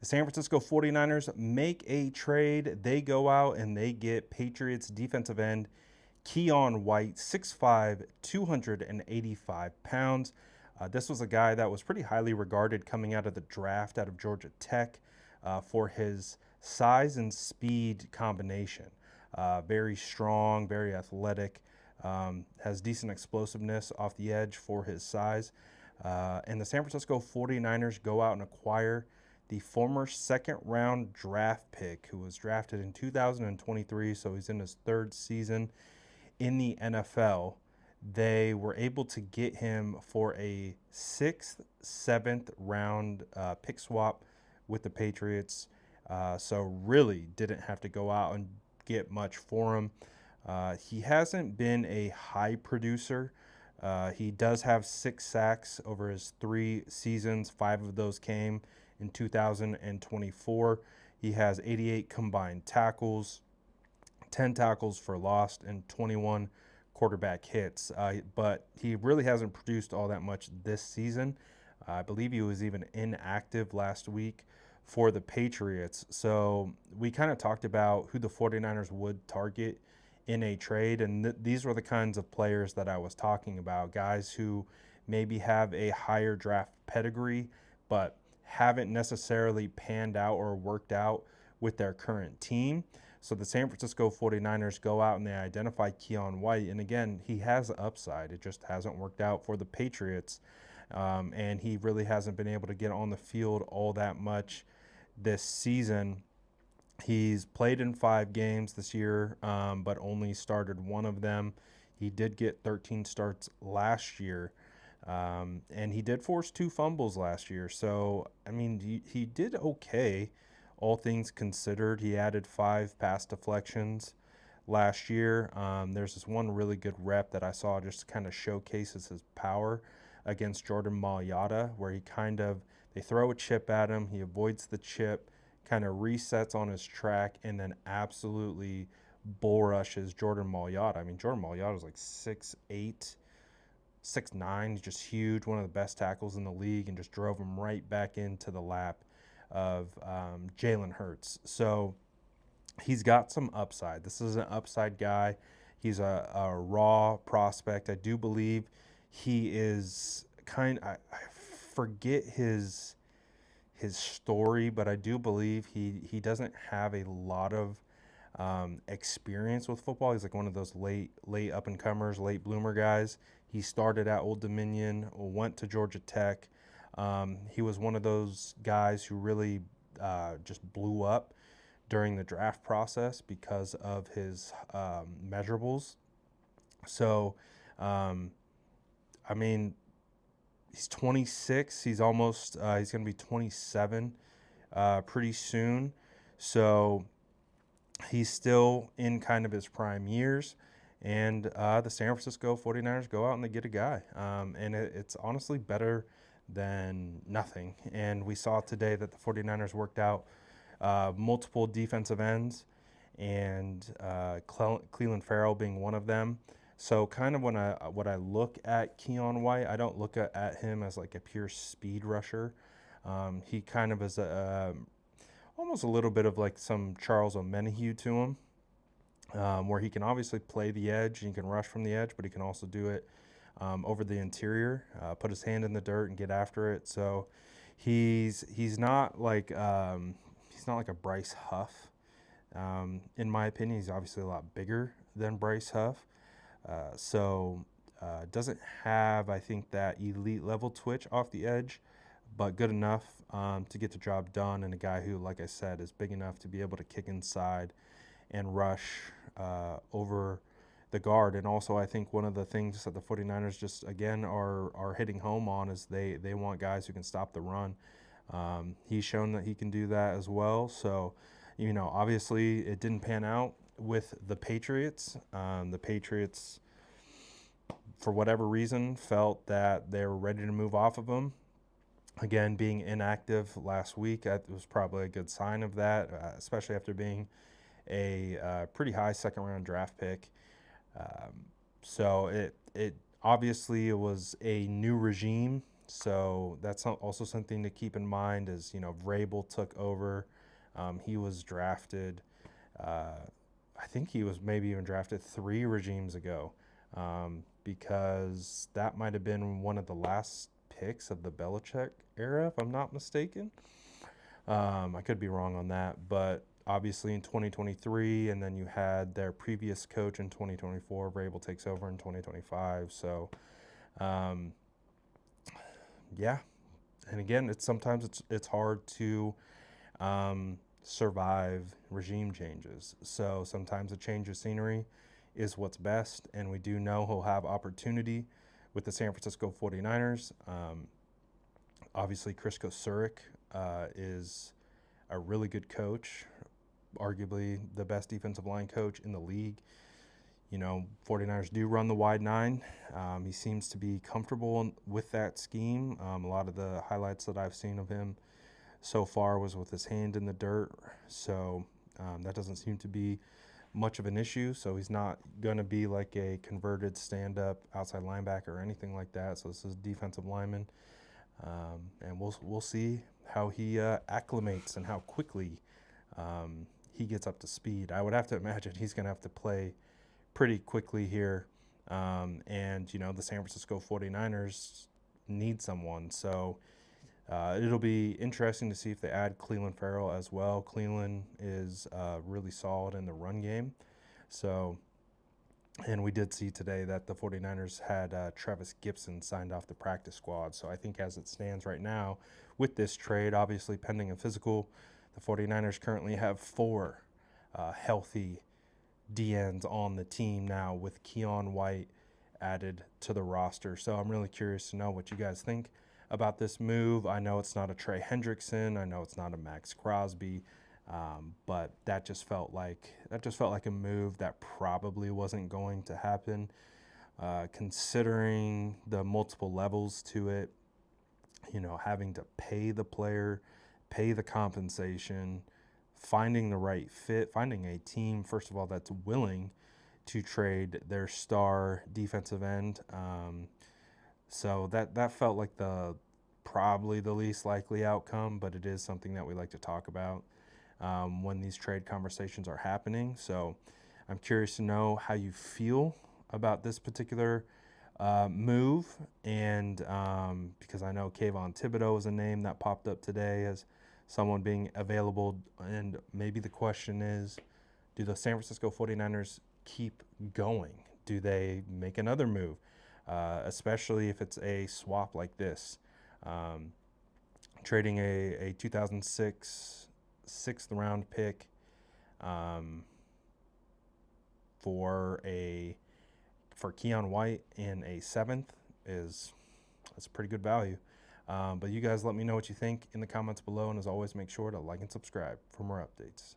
The San Francisco 49ers make a trade. They go out and they get Patriots defensive end Keion White, 6'5", 285 pounds. This was a guy that was pretty highly regarded coming out of the draft out of Georgia Tech for his size and speed combination. Very strong, very athletic, has decent explosiveness off the edge for his size. And the San Francisco 49ers go out and acquire the former second round draft pick who was drafted in 2023, so he's in his third season in the NFL. They were able to get him for a sixth, seventh round pick swap with the Patriots. So really didn't have to go out and get much for him. He hasn't been a high producer. He does have 6 sacks over his 3 seasons. 5 of those came in 2024. He has 88 combined tackles, 10 tackles for loss, and 21 quarterback hits. But he really hasn't produced all that much this season. I believe he was even inactive last week for the Patriots. So we kind of talked about who the 49ers would target in a trade, and these were the kinds of players that I was talking about, guys who maybe have a higher draft pedigree but haven't necessarily panned out or worked out with their current team. So the San Francisco 49ers go out and they identify Keion White. And again, he has the upside. It just hasn't worked out for the Patriots. And he really hasn't been able to get on the field all that much this season. He's played in 5 games this year, but only started one of them. He did get 13 starts last year. And he did force 2 fumbles last year. So, I mean, he did okay, all things considered. He added 5 pass deflections last year. There's this one really good rep that I saw just kind of showcases his power against Jordan Mailata, where they throw a chip at him, he avoids the chip, kind of resets on his track, and then absolutely bull rushes Jordan Mailata. I mean, Jordan Mailata is like 6'8", 6'9", just huge, one of the best tackles in the league, and just drove him right back into the lap of Jalen Hurts. So he's got some upside. This is an upside guy. He's a raw prospect. I do believe he is I forget his story, but I do believe he doesn't have a lot of experience with football. He's like one of those late up and comers, late bloomer guys. He started at Old Dominion, went to Georgia Tech. He was one of those guys who really just blew up during the draft process because of his measurables. So, I mean, he's 26. He's he's going to be 27 pretty soon. So he's still in kind of his prime years. And the San Francisco 49ers go out and they get a guy. And it's honestly better than nothing. And we saw today that the 49ers worked out multiple defensive ends, and Cleveland Farrell being one of them. So kind of when I look at Keion White, I don't look at him as like a pure speed rusher. He kind of is almost a little bit of like some Charles Omenihu to him, where he can obviously play the edge and he can rush from the edge, but he can also do it over the interior, put his hand in the dirt and get after it. So he's not like a Bryce Huff. In my opinion, he's obviously a lot bigger than Bryce Huff. So doesn't have, I think, that elite level twitch off the edge, but good enough to get the job done. And a guy who, like I said, is big enough to be able to kick inside and rush over the guard. And also, I think one of the things that the 49ers just, again, are hitting home on is they want guys who can stop the run. He's shown that he can do that as well. So, obviously it didn't pan out with the Patriots. The Patriots, for whatever reason, felt that they were ready to move off of him. Again, being inactive last week, that was probably a good sign of that, especially after being a pretty high second-round draft pick. So it obviously it was a new regime, So that's also something to keep in mind as, Vrabel took over. He was drafted, I think he was maybe even drafted 3 regimes ago, because that might have been one of the last picks of the Belichick era, if I'm not mistaken. I could be wrong on that, but obviously in 2023, and then you had their previous coach in 2024. Vrabel takes over in 2025. So, um, yeah, and again, it's hard to survive regime changes. So sometimes a change of scenery is what's best, and we do know he'll have opportunity with the San Francisco 49ers. Obviously, Chris Kosurick is a really good coach, arguably the best defensive line coach in the league. 49ers do run the wide nine. He seems to be comfortable with that scheme. A lot of the highlights that I've seen of him so far was with his hand in the dirt. So that doesn't seem to be much of an issue. So he's not going to be like a converted stand-up outside linebacker or anything like that. So this is defensive lineman. And we'll see how he acclimates and how quickly he gets up to speed. I would have to imagine he's going to have to play pretty quickly here. And, the San Francisco 49ers need someone. So it'll be interesting to see if they add Cleveland Farrell as well. Cleveland is really solid in the run game. So, and we did see today that the 49ers had Travis Gibson signed off the practice squad. So I think as it stands right now with this trade, obviously pending a physical, the 49ers currently have 4 healthy DNs on the team now with Keion White added to the roster. So I'm really curious to know what you guys think about this move. I know it's not a Trey Hendrickson. I know it's not a Max Crosby. But that just felt like a move that probably wasn't going to happen, considering the multiple levels to it. Having to pay the player, pay the compensation, finding the right fit, finding a team first of all that's willing to trade their star defensive end. So that felt like probably the least likely outcome, but it is something that we like to talk about when these trade conversations are happening. So I'm curious to know how you feel about this particular move, and because I know Kayvon Thibodeau is a name that popped up today as someone being available, and maybe the question is, do the San Francisco 49ers keep going? Do they make another move, especially if it's a swap like this? Trading a 2006 6th-round pick for Keion White in a 7th that's pretty good value. But you guys let me know what you think in the comments below, and as always, make sure to like and subscribe for more updates.